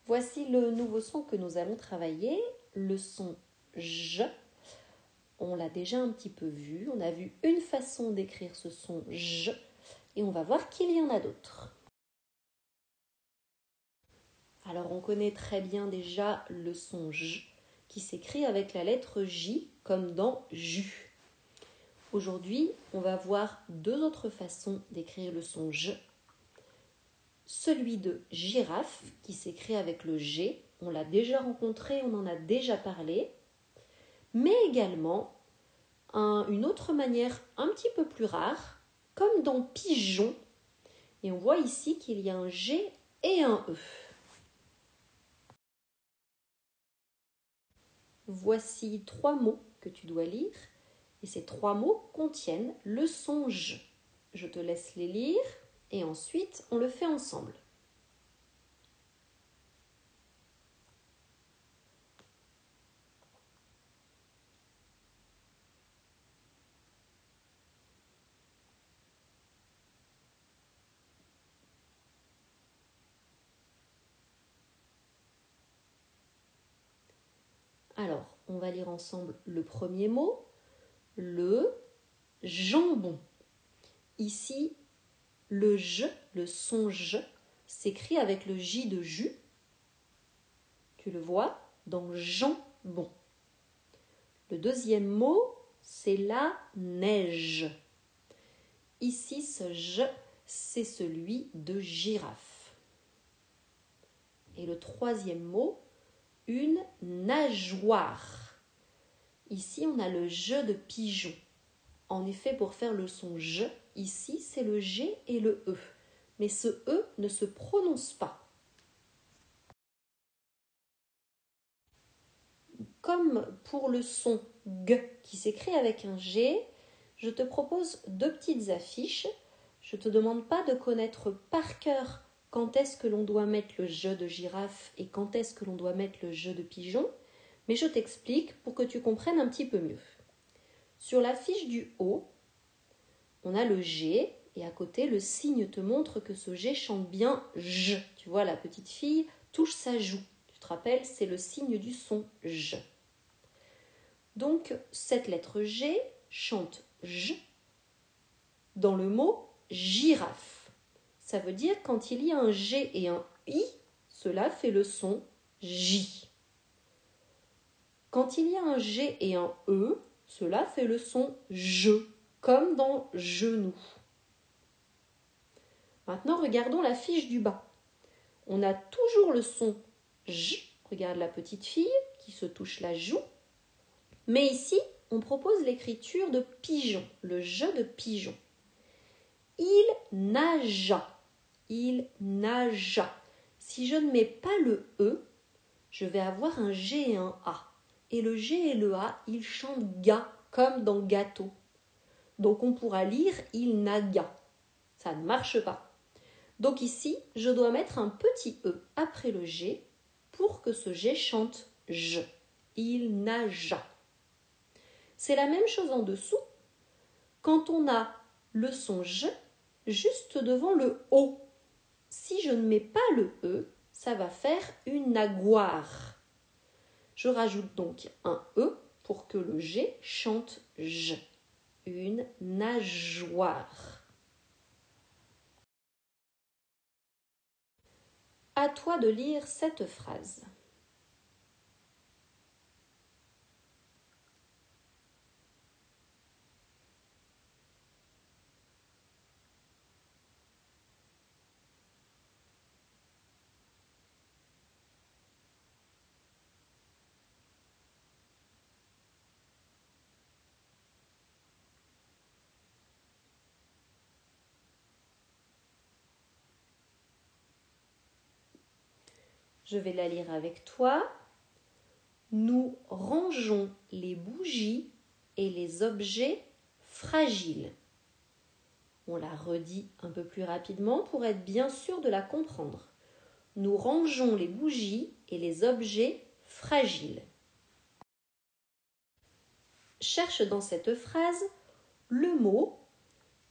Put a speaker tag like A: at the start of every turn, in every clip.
A: Voici le nouveau son que nous allons travailler, le son J. On l'a déjà un petit peu vu, on a vu une façon d'écrire ce son J et on va voir qu'il y en a d'autres. Alors on connaît très bien déjà le son J qui s'écrit avec la lettre J comme dans jus. Aujourd'hui, on va voir deux autres façons d'écrire le son J. Celui de girafe qui s'écrit avec le G, on l'a déjà rencontré, on en a déjà parlé, mais également une autre manière un petit peu plus rare, comme dans pigeon, et on voit ici qu'il y a un G et un E. Voici 3 mots que tu dois lire, et ces 3 mots contiennent le son J. Je te laisse les lire, et ensuite on le fait ensemble. Alors, on va lire ensemble le premier mot, le jambon. Ici, le J, le son J, s'écrit avec le J de jus. Tu le vois dans jambon. Le deuxième mot, c'est la neige. Ici, ce J, c'est celui de girafe. Et le troisième mot, une nageoire. Ici, on a le J de pigeon. En effet, pour faire le son J, ici, c'est le G et le E. Mais ce E ne se prononce pas. Comme pour le son G qui s'écrit avec un G, je te propose 2 petites affiches. Je ne te demande pas de connaître par cœur quand est-ce que l'on doit mettre le J de girafe et quand est-ce que l'on doit mettre le J de pigeon, mais je t'explique pour que tu comprennes un petit peu mieux. Sur l'affiche du haut, on a le G et à côté, le signe te montre que ce G chante bien J. Tu vois, la petite fille touche sa joue. Tu te rappelles, c'est le signe du son J. Donc, cette lettre G chante J dans le mot girafe. Ça veut dire quand il y a un G et un I, cela fait le son J. Quand il y a un G et un E, cela fait le son je, comme dans genou. Maintenant, regardons la fiche du bas. On a toujours le son J. Regarde la petite fille qui se touche la joue. Mais ici, on propose l'écriture de pigeon, le J de pigeon. Il nagea. Il nagea. Si je ne mets pas le E, je vais avoir un G et un A. Et le G et le A, ils chantent ga, comme dans gâteau. Donc on pourra lire il naga. Ça ne marche pas. Donc ici, je dois mettre un petit E après le G pour que ce G chante J. Il nagea. C'est la même chose en dessous. Quand on a le son J juste devant le O, si je ne mets pas le E, ça va faire une nageoire. Je rajoute donc un E pour que le G chante J. Une nageoire. À toi de lire cette phrase. Je vais la lire avec toi. Nous rangeons les bougies et les objets fragiles. On la redit un peu plus rapidement pour être bien sûr de la comprendre. Nous rangeons les bougies et les objets fragiles. Cherche dans cette phrase le mot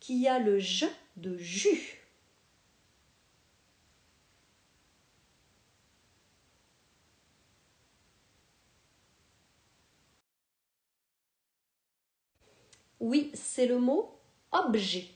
A: qui a le J de jus. Oui, c'est le mot objet.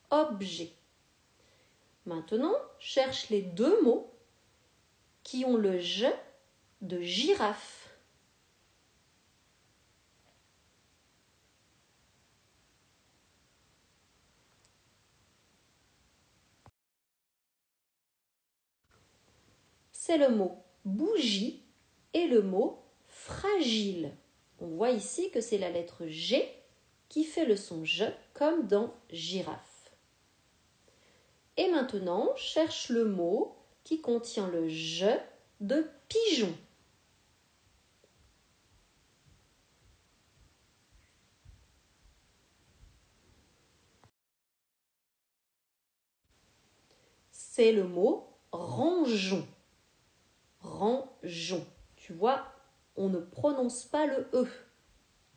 A: Objet. Maintenant, cherche les deux mots qui ont le J de girafe. C'est le mot bougie et le mot fragile. On voit ici que c'est la lettre G qui fait le son J comme dans girafe. Et maintenant, cherche le mot qui contient le J de pigeon. C'est le mot rangeon. Rangeon. Tu vois, on ne prononce pas le E.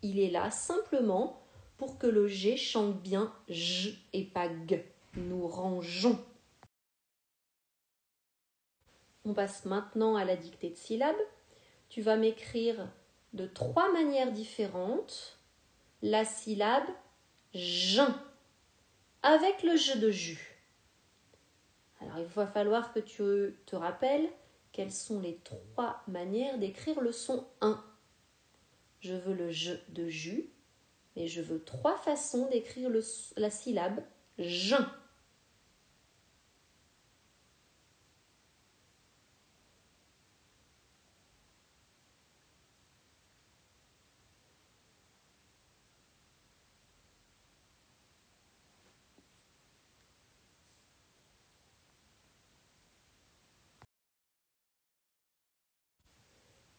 A: Il est là simplement pour que le G chante bien J et pas G. Nous rangeons. On passe maintenant à la dictée de syllabes. Tu vas m'écrire de 3 manières différentes la syllabe jeun avec le J de jus. Alors il va falloir que tu te rappelles quelles sont les 3 manières d'écrire le son 1. Je veux le J de jus, mais je veux 3 façons d'écrire la syllabe jeun.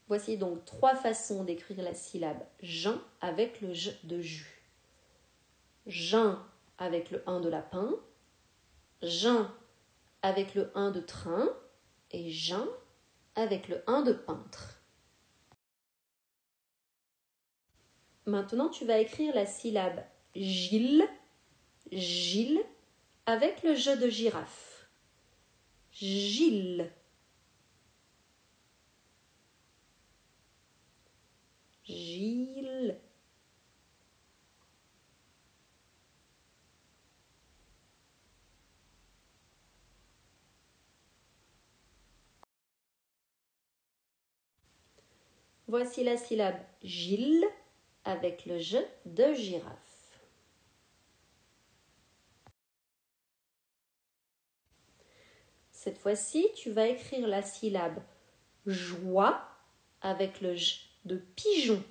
A: Voici donc 3 façons d'écrire la syllabe jeun avec le J de jus. Jeun avec le 1 de lapin, jeun avec le 1 de train et jeun avec le 1 de peintre. Maintenant, tu vas écrire la syllabe Gilles, Gilles, avec le J de girafe. Gilles. Gilles. Voici la syllabe Gilles avec le J de girafe. Cette fois-ci, tu vas écrire la syllabe joie avec le J de pigeon.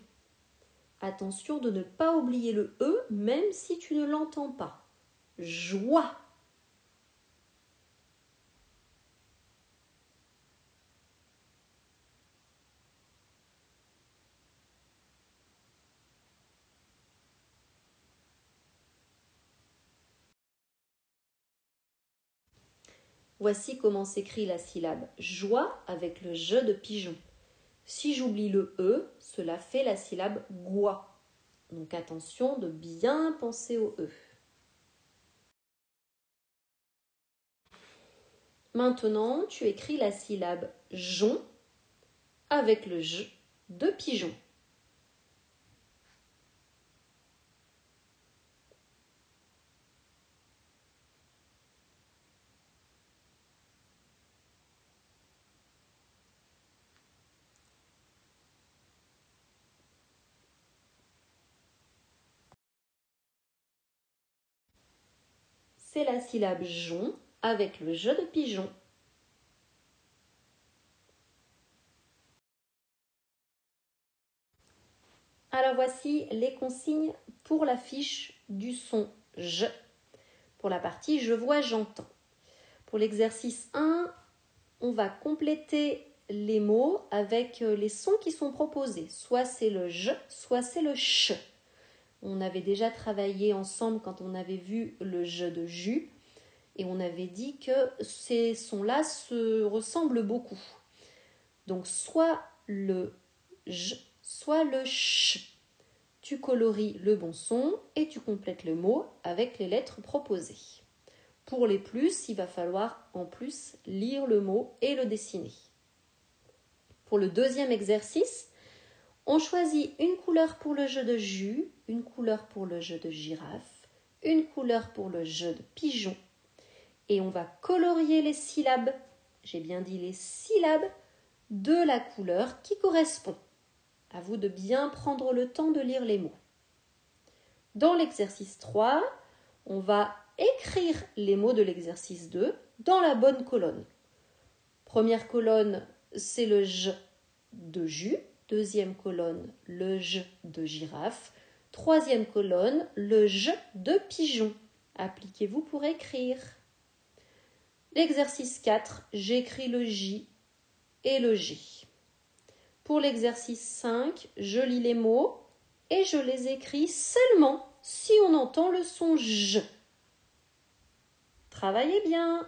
A: Attention de ne pas oublier le E même si tu ne l'entends pas. Joie. Voici comment s'écrit la syllabe joie avec le J de pigeon. Si j'oublie le E, cela fait la syllabe goie. Donc attention de bien penser au E. Maintenant, tu écris la syllabe jon avec le J de pigeon. C'est la syllabe jon avec le J de pigeon. Alors voici les consignes pour la fiche du son J. Pour la partie je vois, j'entends. Pour l'exercice 1, on va compléter les mots avec les sons qui sont proposés. Soit c'est le J, soit c'est le CH. On avait déjà travaillé ensemble quand on avait vu le J de jus et on avait dit que ces sons-là se ressemblent beaucoup. Donc soit le J, soit le CH. Tu colories le bon son et tu complètes le mot avec les lettres proposées. Pour les plus, il va falloir en plus lire le mot et le dessiner. Pour le deuxième exercice, On choisit une couleur pour le jeu de jus, une couleur pour le jeu de girafe, une couleur pour le jeu de pigeon. Et on va colorier les syllabes, j'ai bien dit les syllabes, de la couleur qui correspond. À vous de bien prendre le temps de lire les mots. Dans l'exercice 3, on va écrire les mots de l'exercice 2 dans la bonne colonne. Première colonne, c'est le J de jus. Deuxième colonne, le J de girafe. Troisième colonne, le J de pigeon. Appliquez-vous pour écrire. L'exercice 4, j'écris le J et le G. Pour l'exercice 5, je lis les mots et je les écris seulement si on entend le son J. Travaillez bien!